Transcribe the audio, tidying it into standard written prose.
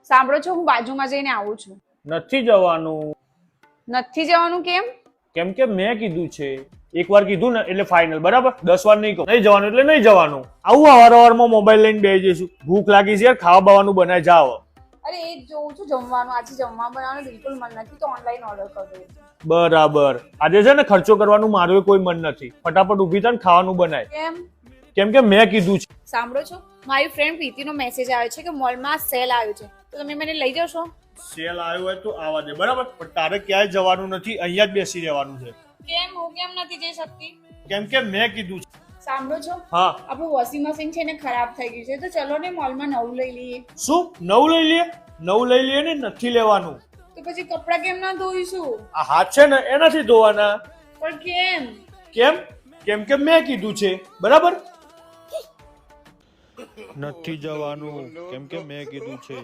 સાંભળો છો, હું બાજુમાં જઈને આવું છું. નથી જવાનું. નથી જવાનું કેમ? કેમ કે મેં કીધું છે. એકવાર કીધું ને એટલે ફાઇનલ, બરાબર? 10 વાર નહીં કહું. નહીં જવાનું એટલે નહીં જવાનું. આવું અવારવારમાં મોબાઈલ લઈને બેસી જઈશું. ભૂખ લાગી છે યાર, ખાવા બાવાનું બનાવી જાઓ. અરે એ જ જોઉં છું જમવાનું. આજે જમવા બનાવવાનું બિલકુલ મન નથી, તો ઓનલાઈન ઓર્ડર કરી દઉં છું. બરાબર. આજે છે ને ખર્ચો કરવાનું મારું કોઈ મન નથી. ફટાફટ ઊભી થઈને ખાવાનું બનાય. કેમ? કેમ કે મેં કીધું છે. સાંભળો છો, મારી ફ્રેન્ડ પ્રીતિનો મેસેજ આવ્યો છે કે મોલમાં સેલ આવ્યો છે, તો તમે મને લઈ જશો? સેલ આવ્યો હોય તો આવા દે, બરાબર? પણ તારે ક્યાંય જવાનું નથી, અહીંયા જ બેસી રહેવાનું છે. કેમ? હું કેમ નથી જઈ શકતી? કેમ કે મેં કીધું છે. સાંભળો છો, હા. આપણું વોશિંગ મશીન છે ને ખરાબ થઈ ગયું છે, તો ચલો ને મોલમાં નવું લઈ લઈએ. શું નવું લઈ લઈએ? નવું લઈ લઈએ ને નથી લેવાનું. તો પછી કપડાં કેમ ના ધોઈશું? આ હાથ છે ને એનાથી ધોવાના. પણ કેમ? કેમ? કેમ કે મેં કીધું છે, બરાબર? નથી જવાનું કેમ કે મેં કીધું છે.